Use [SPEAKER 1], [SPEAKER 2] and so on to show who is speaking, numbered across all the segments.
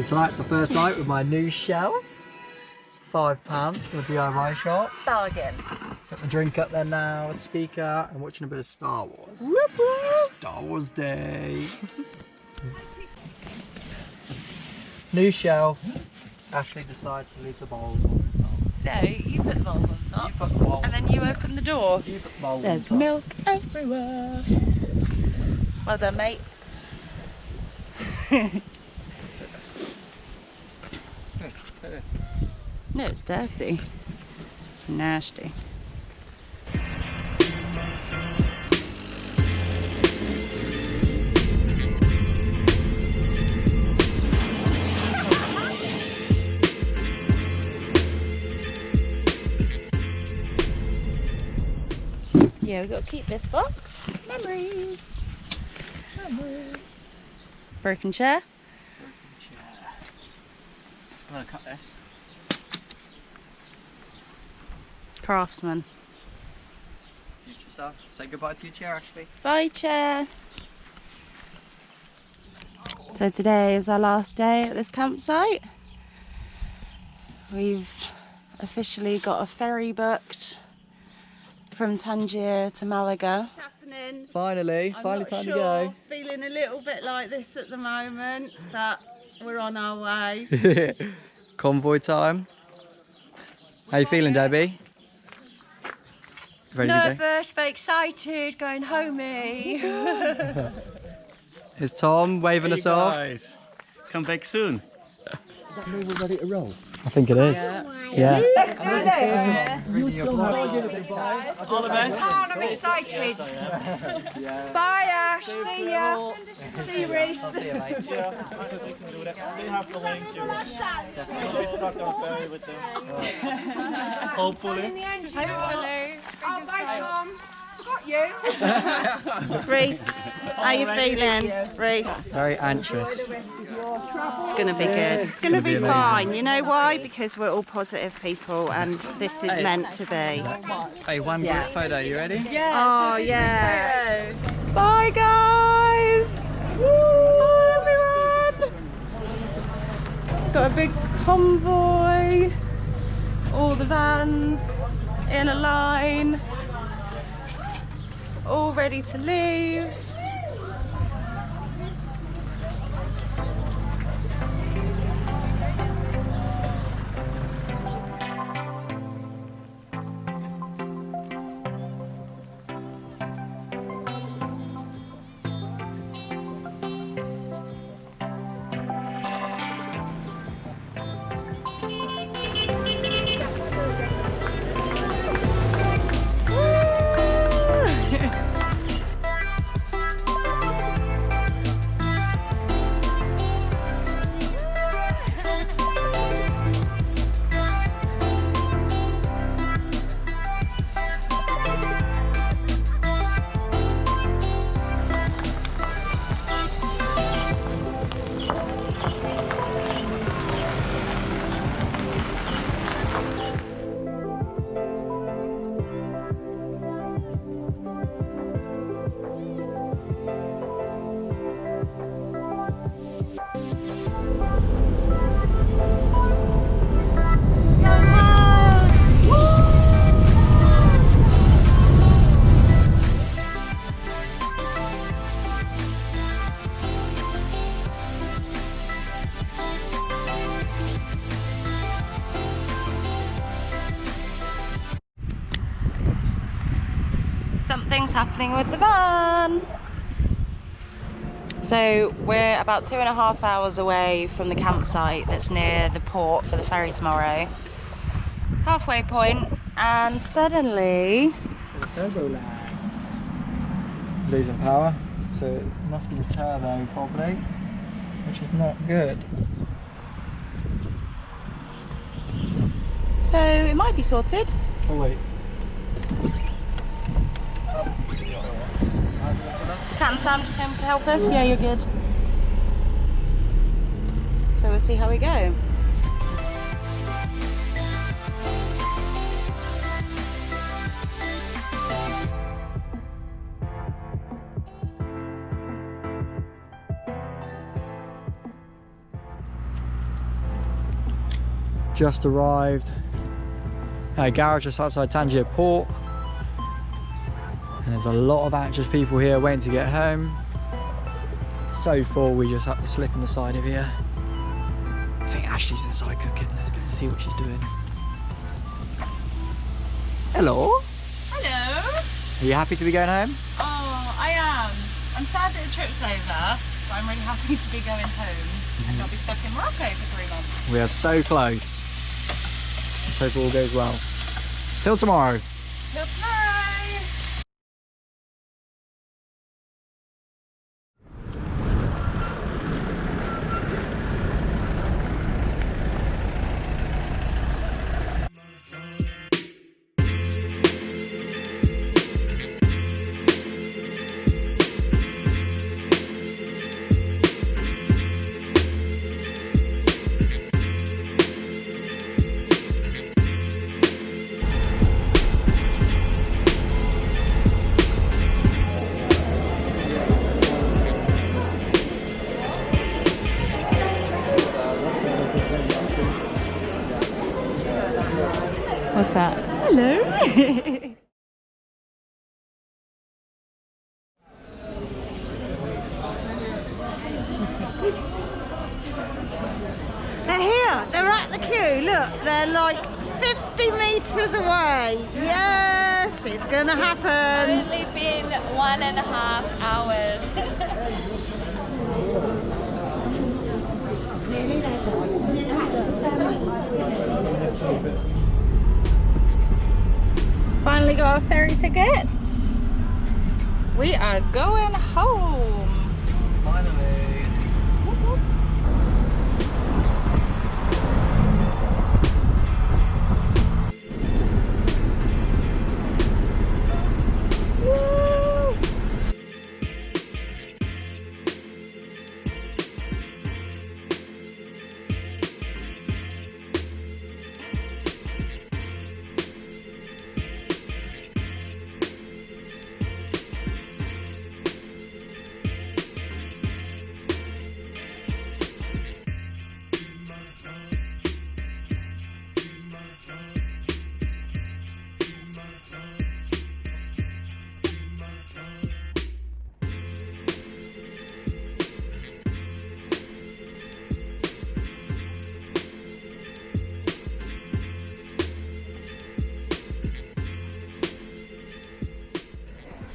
[SPEAKER 1] So tonight's the first night with my new shelf. £5 from the DIY shop.
[SPEAKER 2] Bargain.
[SPEAKER 1] Got the drink up there now, a speaker, and watching a bit of Star Wars.
[SPEAKER 2] Whoop, whoop.
[SPEAKER 1] Star Wars Day. New shelf. Ashley decides to leave the bowls on top.
[SPEAKER 2] No, you put the bowls on top.
[SPEAKER 1] You put the bowls.
[SPEAKER 2] And then you open the door.
[SPEAKER 1] You put the bowls
[SPEAKER 2] There's
[SPEAKER 1] on top.
[SPEAKER 2] milk everywhere. Well done, mate. No, it's dirty. Nasty. Yeah, we've got to keep this box. Memories. Memories. Broken chair.
[SPEAKER 1] I'm going to cut this.
[SPEAKER 2] Craftsman.
[SPEAKER 1] Future stuff. Say goodbye to your chair, Ashley.
[SPEAKER 2] Bye, chair. So today is our last day at this campsite. We've officially got a ferry booked from Tangier to Malaga.
[SPEAKER 3] Happening.
[SPEAKER 1] Finally
[SPEAKER 3] I'm
[SPEAKER 1] time to
[SPEAKER 3] not
[SPEAKER 1] go.
[SPEAKER 3] sure. Feeling a little bit like this at the moment, but we're on our way.
[SPEAKER 1] Convoy time. How you feeling, Debbie? Ready to go?
[SPEAKER 3] Nervous, but excited, going homey.
[SPEAKER 1] Is Tom waving us off?
[SPEAKER 4] Guys, come back soon.
[SPEAKER 1] Does that mean we're ready to roll? I think it is. Yeah.
[SPEAKER 4] All the best.
[SPEAKER 3] I'm excited. Bye, Ash. See ya. See you, Reese.
[SPEAKER 1] I'll see you, mate.
[SPEAKER 4] Yeah, we can do that. We have the link here. We'll be stuck on ferry with them. Hopefully.
[SPEAKER 3] Hopefully. Oh, bye, Tom. Forgot you. Reese, how you feeling? Reese?
[SPEAKER 1] Very anxious.
[SPEAKER 3] It's going to be good. It's going to be fine. You know why? Because we're all positive people and this is meant to be.
[SPEAKER 1] Hey, one group photo, you ready?
[SPEAKER 3] Oh, yeah.
[SPEAKER 2] Bye, guys. Bye, everyone. Got a big convoy. All the vans in a line. All ready to leave. Something's happening with the van. So we're about 2.5 hours away from the campsite that's near the port for the ferry tomorrow. Halfway point, and suddenly
[SPEAKER 1] The turbo lag. Losing power, so it must be the turbo probably, which is not good.
[SPEAKER 2] so it might be sorted.
[SPEAKER 1] Oh wait.
[SPEAKER 2] Cat and Sam just came to help us. Yeah, you're good. So we'll see how we go.
[SPEAKER 1] just arrived. Garage just outside Tangier Port. And there's a lot of anxious people here waiting to get home. So full, we just have to slip in the side of here. I think Ashley's inside cooking. Let's go see what she's doing. Hello.
[SPEAKER 2] Hello.
[SPEAKER 1] Are you happy to be going home?
[SPEAKER 2] Oh, I am. I'm sad that the trip's over, but I'm really happy to be going home and not be stuck in Morocco for 3 months.
[SPEAKER 1] We are so close. Let's hope all goes well. Till tomorrow.
[SPEAKER 2] Till tomorrow. What's that? Hello.
[SPEAKER 3] They're here, they're at the queue, look, they're like 50 metres away. Yes, it's gonna happen.
[SPEAKER 2] Only been 1.5 hours. Finally got our ferry tickets. We are going home.
[SPEAKER 1] Finally.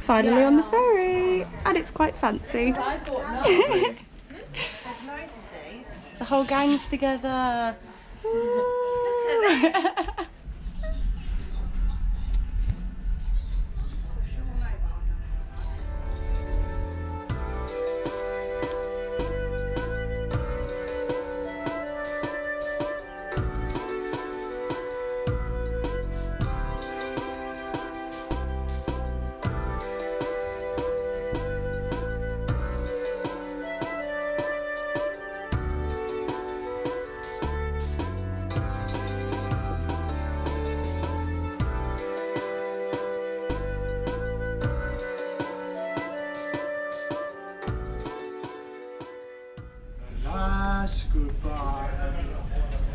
[SPEAKER 2] Finally on the ferry, and it's quite fancy. The whole gang's together.
[SPEAKER 4] Goodbye.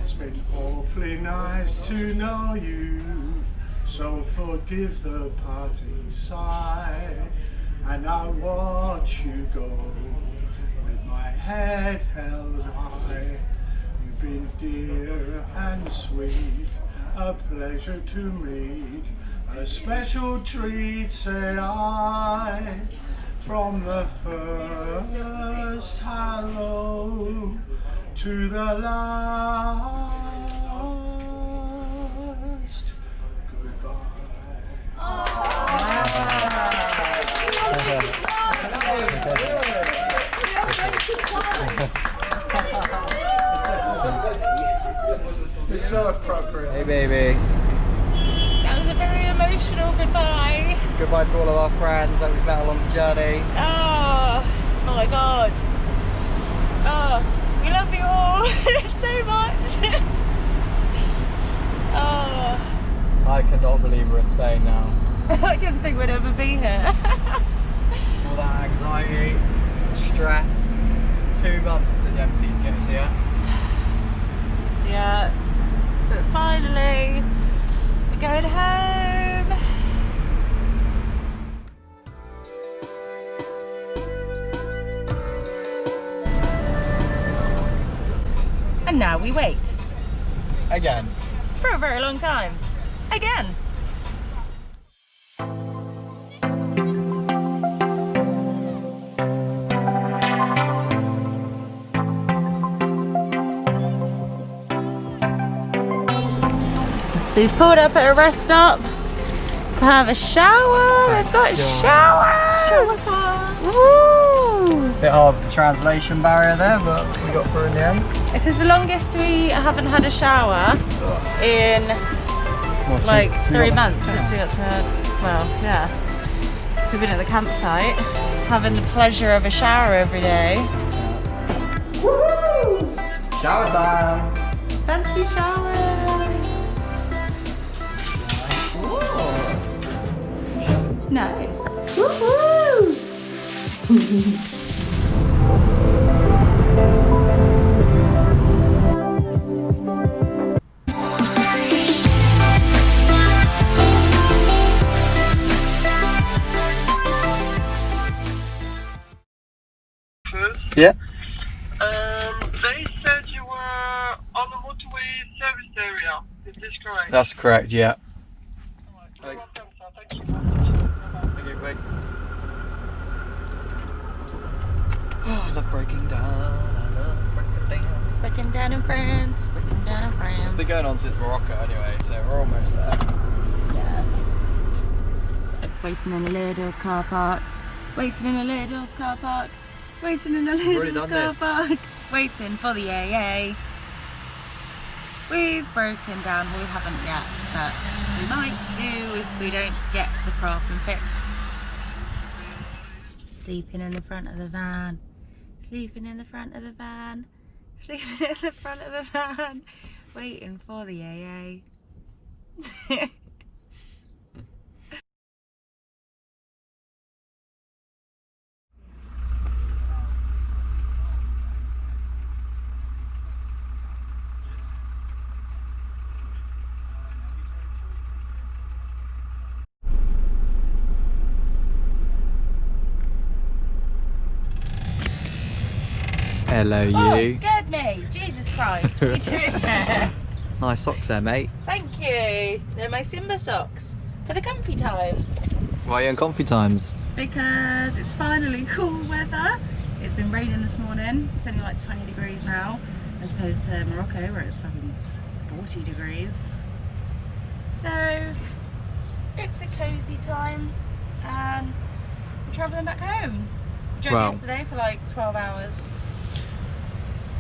[SPEAKER 4] It's been awfully nice to know you, so forgive the party side, and I'll watch you go with my head held high. You've been dear and sweet, a pleasure to meet, a special treat, say I, from the first hello to the last goodbye.
[SPEAKER 1] It's so appropriate. Hey baby.
[SPEAKER 2] That was a very emotional goodbye.
[SPEAKER 1] Goodbye to all of our friends that we've met along the journey.
[SPEAKER 2] Oh my god. Oh, we love you all so much. Oh.
[SPEAKER 1] I cannot believe we're in Spain now.
[SPEAKER 2] I didn't think we'd ever be here.
[SPEAKER 1] All that anxiety, stress. 2 months since the MC to get us here.
[SPEAKER 2] Yeah. Going home. And now we wait.
[SPEAKER 1] Again.
[SPEAKER 2] For a very long time. Again. So we've pulled up at a rest stop to have a shower. They've got showers. Woo!
[SPEAKER 1] Bit hard with the translation barrier there, but we got through in the end.
[SPEAKER 2] This is the longest we haven't had a shower in like 3 months since we got to, well, yeah. So we've been at the campsite, having the pleasure of a shower every day.
[SPEAKER 1] Woohoo! Shower time!
[SPEAKER 2] Fancy showers! Nice. Woohoo!
[SPEAKER 1] Yeah.
[SPEAKER 4] They said you were on the motorway service area. Is this correct?
[SPEAKER 1] That's correct, yeah.
[SPEAKER 4] You're welcome, sir. Thank you.
[SPEAKER 1] Thank you, bye. Oh, I love breaking down. I love breaking down.
[SPEAKER 2] Breaking down in France. Breaking down in France.
[SPEAKER 1] It's been going on since Morocco anyway, so we're almost there.
[SPEAKER 2] Yeah. Waiting in the Leerdals car park. Waiting in the Leerdals car park. Waiting in the
[SPEAKER 1] already
[SPEAKER 2] Leerdals
[SPEAKER 1] done
[SPEAKER 2] car
[SPEAKER 1] this.
[SPEAKER 2] park. Waiting for the AA. We've broken down. We haven't yet, but we might do if we don't get the problem fixed. Sleeping in the front of the van. Sleeping in the front of the van. Sleeping in the front of the van. Waiting for the AA.
[SPEAKER 1] Hello,
[SPEAKER 2] Oh,
[SPEAKER 1] you.
[SPEAKER 2] it scared me. Jesus Christ, what are you doing there?
[SPEAKER 1] Nice socks there, mate.
[SPEAKER 2] Thank you. They're my Simba socks for the comfy times.
[SPEAKER 1] Why are you in comfy times?
[SPEAKER 2] Because it's finally cool weather. It's been raining this morning. It's only like 20 degrees now, as opposed to Morocco where it's fucking 40 degrees. So it's a cozy time and I'm travelling back home. We drove
[SPEAKER 1] Wow.
[SPEAKER 2] yesterday for like 12 hours.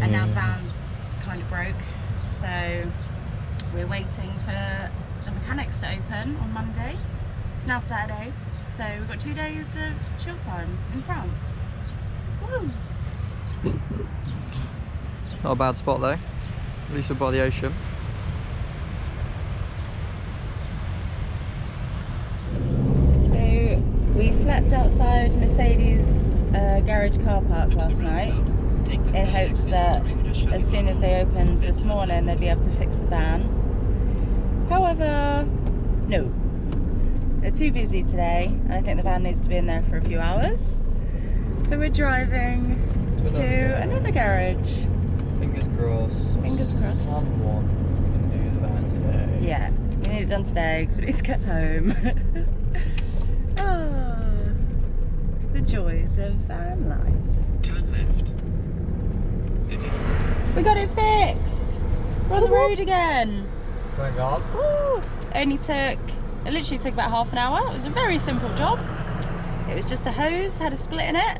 [SPEAKER 2] And now the van's kind of broke, so we're waiting for the mechanics to open on Monday. It's now Saturday, so we've got 2 days of chill time in France. Woo!
[SPEAKER 1] Not a bad spot though. At least we're by the ocean.
[SPEAKER 2] So we slept outside Mercedes garage car park last night in hopes that as soon as they opened this morning they'd be able to fix the van. However, no. They're too busy today and I think the van needs to be in there for a few hours. So we're driving to another garage.
[SPEAKER 1] Fingers crossed.
[SPEAKER 2] Fingers crossed.
[SPEAKER 1] Someone can do the van today.
[SPEAKER 2] Yeah, we need it done today because we need to get home. Oh, the joys of van life.
[SPEAKER 4] Turn left.
[SPEAKER 2] We got it fixed. We're on the road again.
[SPEAKER 1] Thank God.
[SPEAKER 2] Woo. It literally took about half an hour. It was a very simple job. It was just a hose, had a split in it.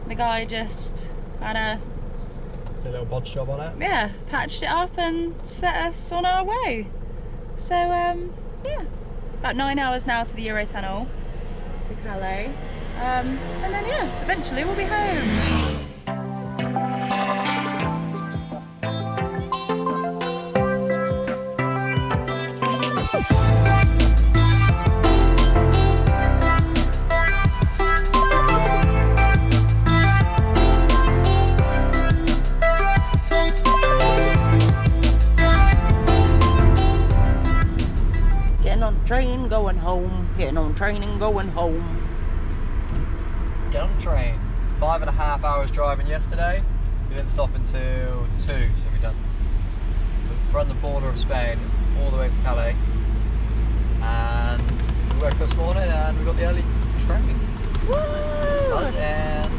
[SPEAKER 2] The guy just had a
[SPEAKER 1] little bodge job on it.
[SPEAKER 2] Yeah, patched it up and set us on our way. So yeah, about 9 hours now to the Eurotunnel to Calais, and then yeah, eventually we'll be home. train going home. Getting on train and going home.
[SPEAKER 1] Get on the train. 5.5 hours driving yesterday. We didn't stop until 2, so we've done from the border of Spain all the way to Calais. And we woke up this morning and we got the early train.
[SPEAKER 2] Woo!
[SPEAKER 1] Buzzing.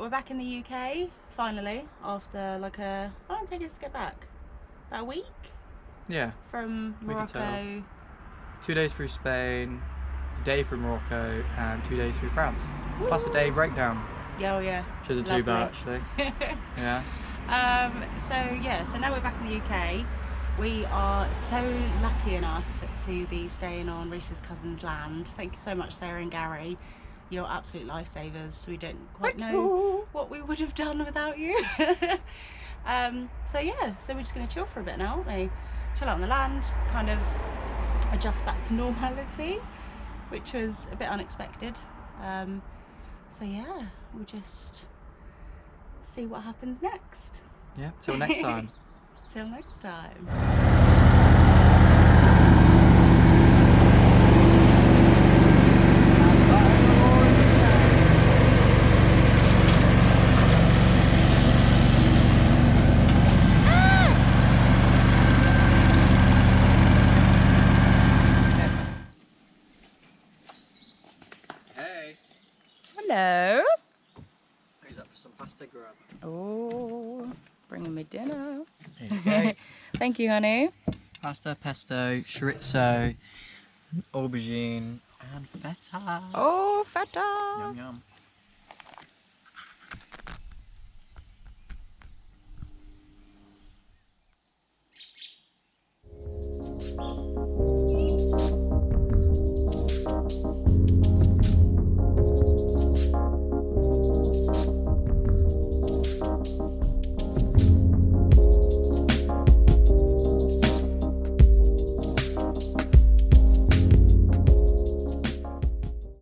[SPEAKER 2] Back in the UK finally after like how long did it take us to get back? About a week?
[SPEAKER 1] Yeah.
[SPEAKER 2] From Morocco.
[SPEAKER 1] 2 days through Spain, a day through Morocco, and 2 days through France. Plus a day breakdown.
[SPEAKER 2] Yeah, oh yeah.
[SPEAKER 1] Which isn't too bad actually. Yeah.
[SPEAKER 2] So now we're back in the UK. We are so lucky enough to be staying on Reese's cousin's land. Thank you so much, Sarah and Gary. You're absolute lifesavers. We don't quite know what we would have done without you. So yeah, so we're just going to chill for a bit now, aren't we? Chill out on the land, kind of adjust back to normality, which was a bit unexpected. So yeah, we'll just see what happens next.
[SPEAKER 1] Yeah, till next time.
[SPEAKER 2] Till next time. Hello.
[SPEAKER 1] Who's up for some pasta grub?
[SPEAKER 2] Oh, bringing me dinner.
[SPEAKER 1] Okay.
[SPEAKER 2] Thank you, honey.
[SPEAKER 1] Pasta, pesto, chorizo, aubergine, and feta.
[SPEAKER 2] Oh, feta.
[SPEAKER 1] Yum yum.